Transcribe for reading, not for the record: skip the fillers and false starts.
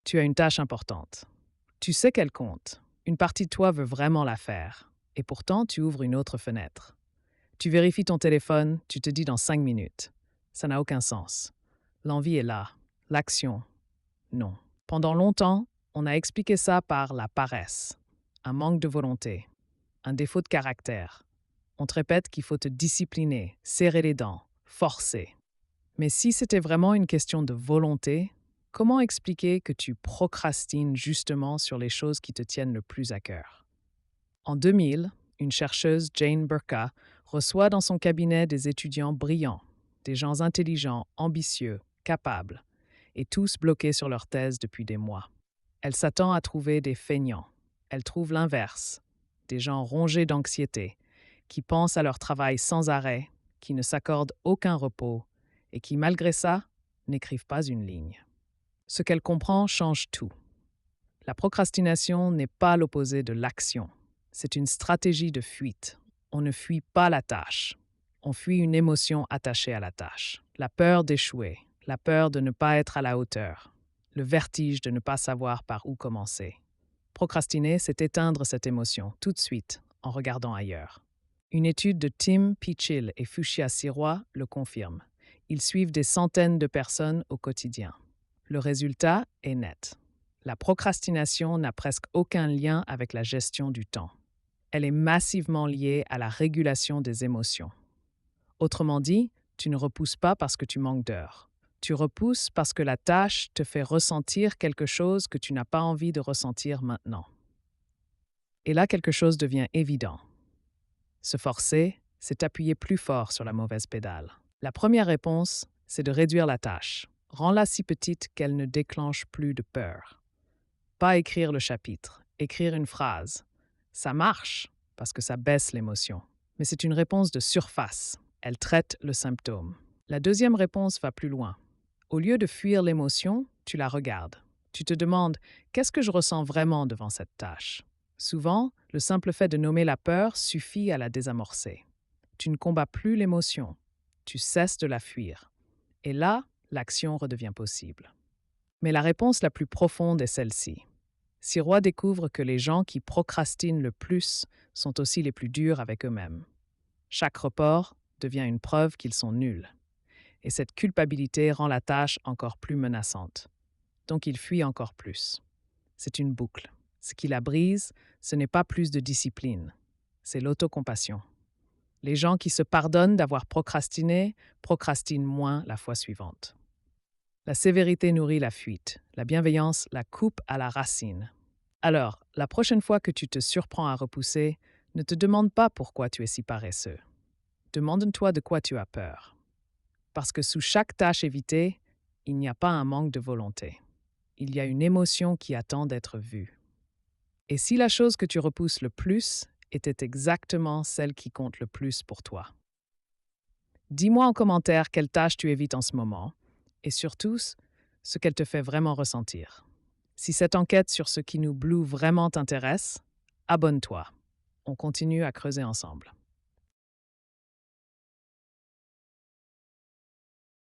Tu as une tâche importante. Tu sais qu'elle compte. Une partie de toi veut vraiment la faire. Et pourtant, tu ouvres une autre fenêtre. Tu vérifies ton téléphone, tu te dis dans 5 minutes. Ça n'a aucun sens. L'envie est là. L'action, non. Pendant longtemps, on a expliqué ça par la paresse, un manque de volonté, un défaut de caractère. On te répète qu'il faut te discipliner, serrer les dents, forcer. Mais si c'était vraiment une question de volonté, comment expliquer que tu procrastines justement sur les choses qui te tiennent le plus à cœur? En 2000, une chercheuse, Jane Burka, reçoit dans son cabinet des étudiants brillants, des gens intelligents, ambitieux, capables, et tous bloqués sur leur thèse depuis des mois. Elle s'attend à trouver des feignants. Elle trouve l'inverse, des gens rongés d'anxiété, qui pensent à leur travail sans arrêt, qui ne s'accordent aucun repos et qui, malgré ça, n'écrivent pas une ligne. Ce qu'elle comprend change tout. La procrastination n'est pas l'opposé de l'action. C'est une stratégie de fuite. On ne fuit pas la tâche. On fuit une émotion attachée à la tâche. La peur d'échouer, la peur de ne pas être à la hauteur, le vertige de ne pas savoir par où commencer. Procrastiner, c'est éteindre cette émotion tout de suite en regardant ailleurs. Une étude de Tim Pichil et Fuchsia Sirois le confirme. Ils suivent des centaines de personnes au quotidien. Le résultat est net. La procrastination n'a presque aucun lien avec la gestion du temps. Elle est massivement liée à la régulation des émotions. Autrement dit, tu ne repousses pas parce que tu manques d'heures. Tu repousses parce que la tâche te fait ressentir quelque chose que tu n'as pas envie de ressentir maintenant. Et là, quelque chose devient évident. Se forcer, c'est appuyer plus fort sur la mauvaise pédale. La première réponse, c'est de réduire la tâche. Rends-la si petite qu'elle ne déclenche plus de peur. Pas écrire le chapitre, écrire une phrase. Ça marche parce que ça baisse l'émotion. Mais c'est une réponse de surface. Elle traite le symptôme. La deuxième réponse va plus loin. Au lieu de fuir l'émotion, tu la regardes. Tu te demandes « Qu'est-ce que je ressens vraiment devant cette tâche ?» Souvent, le simple fait de nommer la peur suffit à la désamorcer. Tu ne combats plus l'émotion. Tu cesses de la fuir. Et là, l'action redevient possible. Mais la réponse la plus profonde est celle-ci. Sirois découvre que les gens qui procrastinent le plus sont aussi les plus durs avec eux-mêmes. Chaque report devient une preuve qu'ils sont nuls. Et cette culpabilité rend la tâche encore plus menaçante. Donc ils fuient encore plus. C'est une boucle. Ce qui la brise, ce n'est pas plus de discipline, c'est l'autocompassion. Les gens qui se pardonnent d'avoir procrastiné procrastinent moins la fois suivante. La sévérité nourrit la fuite, la bienveillance la coupe à la racine. Alors, la prochaine fois que tu te surprends à repousser, ne te demande pas pourquoi tu es si paresseux. Demande-toi de quoi tu as peur. Parce que sous chaque tâche évitée, il n'y a pas un manque de volonté. Il y a une émotion qui attend d'être vue. Et si la chose que tu repousses le plus était exactement celle qui compte le plus pour toi? Dis-moi en commentaire quelle tâche tu évites en ce moment et surtout ce qu'elle te fait vraiment ressentir. Si cette enquête sur ce qui nous blue vraiment t'intéresse, abonne-toi. On continue à creuser ensemble.